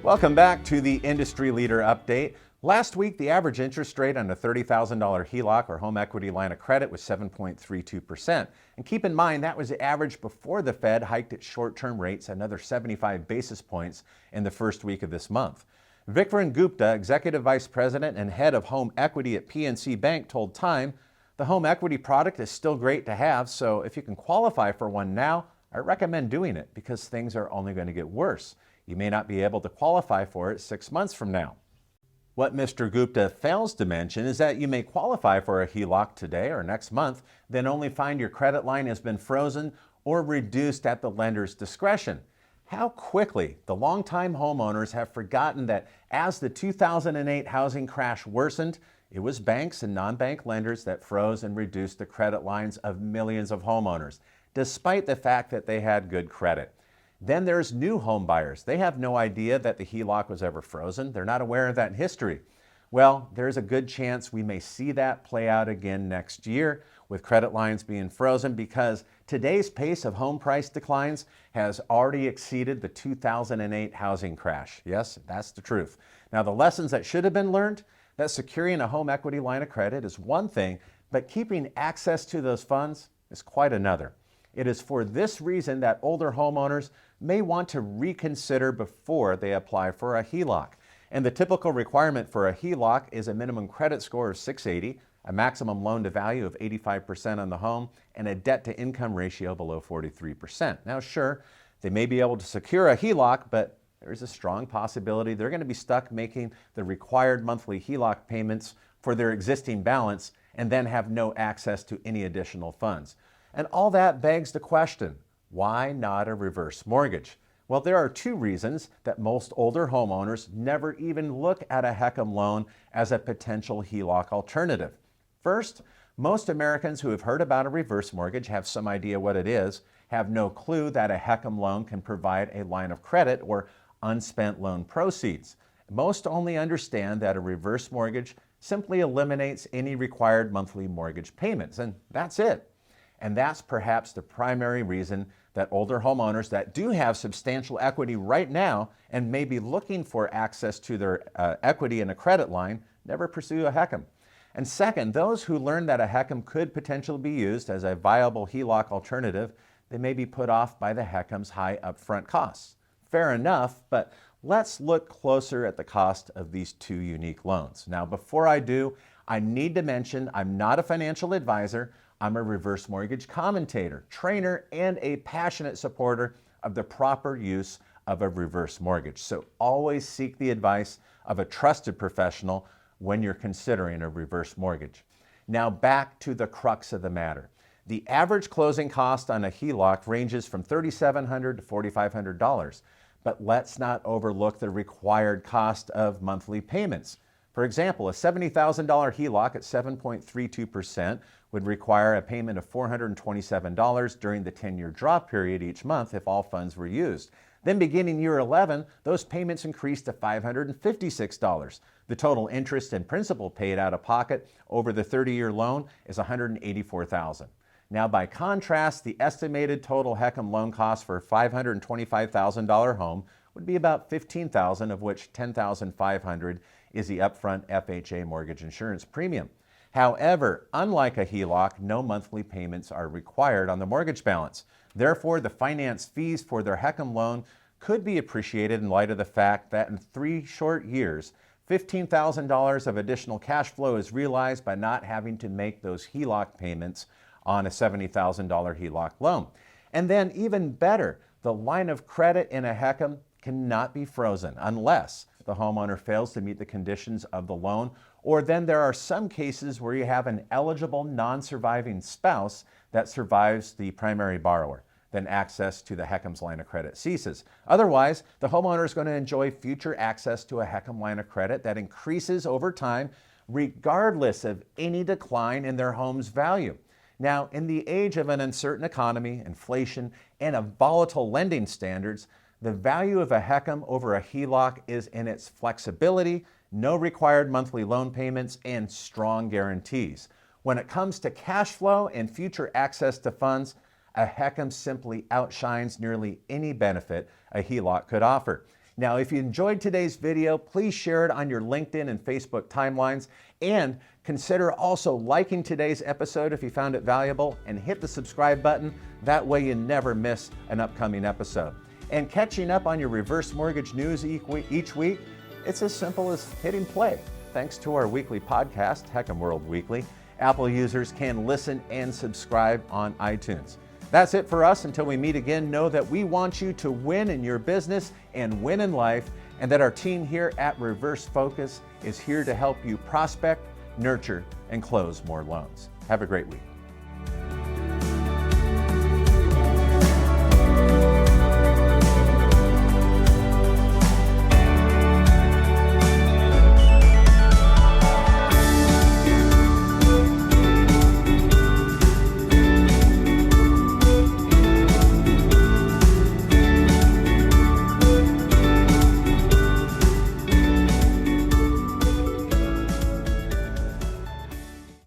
Welcome back to the Industry Leader Update. Last week, the average interest rate on a $30,000 HELOC or home equity line of credit was 7.32%. And keep in mind, that was the average before the Fed hiked its short-term rates another 75 basis points in the first week of this month. Vikram Gupta, Executive Vice President and Head of Home Equity at PNC Bank, told Time, "The home equity product is still great to have, so if you can qualify for one now, I recommend doing it because things are only going to get worse. You may not be able to qualify for it 6 months from now." What Mr. Gupta fails to mention is that you may qualify for a HELOC today or next month, then only find your credit line has been frozen or reduced at the lender's discretion. How quickly the longtime homeowners have forgotten that as the 2008 housing crash worsened, it was banks and non-bank lenders that froze and reduced the credit lines of millions of homeowners, despite the fact that they had good credit. Then there's new home buyers. They have no idea that the HELOC was ever frozen. They're not aware of that in history. Well, there's a good chance we may see that play out again next year with credit lines being frozen because today's pace of home price declines has already exceeded the 2008 housing crash. Yes, that's the truth. Now, the lessons that should have been learned, that securing a home equity line of credit is one thing, but keeping access to those funds is quite another. It is for this reason that older homeowners may want to reconsider before they apply for a HELOC. And the typical requirement for a HELOC is a minimum credit score of 680, a maximum loan to value of 85% on the home, and a debt to income ratio below 43%. Now, sure, they may be able to secure a HELOC, but there's a strong possibility they're going to be stuck making the required monthly HELOC payments for their existing balance and then have no access to any additional funds. And all that begs the question, why not a reverse mortgage? Well, there are two reasons that most older homeowners never even look at a HECM loan as a potential HELOC alternative. First, most Americans who have heard about a reverse mortgage have some idea what it is, have no clue that a HECM loan can provide a line of credit or unspent loan proceeds. Most only understand that a reverse mortgage simply eliminates any required monthly mortgage payments, and that's it. And that's perhaps the primary reason that older homeowners that do have substantial equity right now and may be looking for access to their equity in a credit line never pursue a HECM. And second, those who learn that a HECM could potentially be used as a viable HELOC alternative, they may be put off by the HECM's high upfront costs. Fair enough, but let's look closer at the cost of these two unique loans. Now, before I do, I need to mention I'm not a financial advisor. I'm a reverse mortgage commentator, trainer, and a passionate supporter of the proper use of a reverse mortgage. So always seek the advice of a trusted professional when you're considering a reverse mortgage. Now back to the crux of the matter. The average closing cost on a HELOC ranges from $3,700 to $4,500, but let's not overlook the required cost of monthly payments. For example, a $70,000 HELOC at 7.32% would require a payment of $427 during the 10-year drop period each month if all funds were used. Then beginning year 11, those payments increased to $556. The total interest and principal paid out of pocket over the 30-year loan is $184,000. Now, by contrast, the estimated total HECM loan cost for a $525,000 home would be about $15,000, of which $10,500 is the upfront FHA mortgage insurance premium. However, unlike a HELOC, no monthly payments are required on the mortgage balance. Therefore, the finance fees for their HECM loan could be appreciated in light of the fact that in 3 short years, $15,000 of additional cash flow is realized by not having to make those HELOC payments on a $70,000 HELOC loan. And then even better, the line of credit in a HECM cannot be frozen unless the homeowner fails to meet the conditions of the loan, or then there are some cases where you have an eligible non-surviving spouse that survives the primary borrower. Then access to the HECM's line of credit ceases. Otherwise, the homeowner is going to enjoy future access to a HECM line of credit that increases over time regardless of any decline in their home's value. Now, in the age of an uncertain economy, inflation, and of volatile lending standards, the value of a HECM over a HELOC is in its flexibility, no required monthly loan payments, and strong guarantees. When it comes to cash flow and future access to funds, a HECM simply outshines nearly any benefit a HELOC could offer. Now, if you enjoyed today's video, please share it on your LinkedIn and Facebook timelines, and consider also liking today's episode if you found it valuable, and hit the subscribe button. That way you never miss an upcoming episode. And catching up on your reverse mortgage news each week, it's as simple as hitting play. Thanks to our weekly podcast, HECM World Weekly, Apple users can listen and subscribe on iTunes. That's it for us. Until we meet again, know that we want you to win in your business and win in life, and that our team here at Reverse Focus is here to help you prospect, nurture, and close more loans. Have a great week.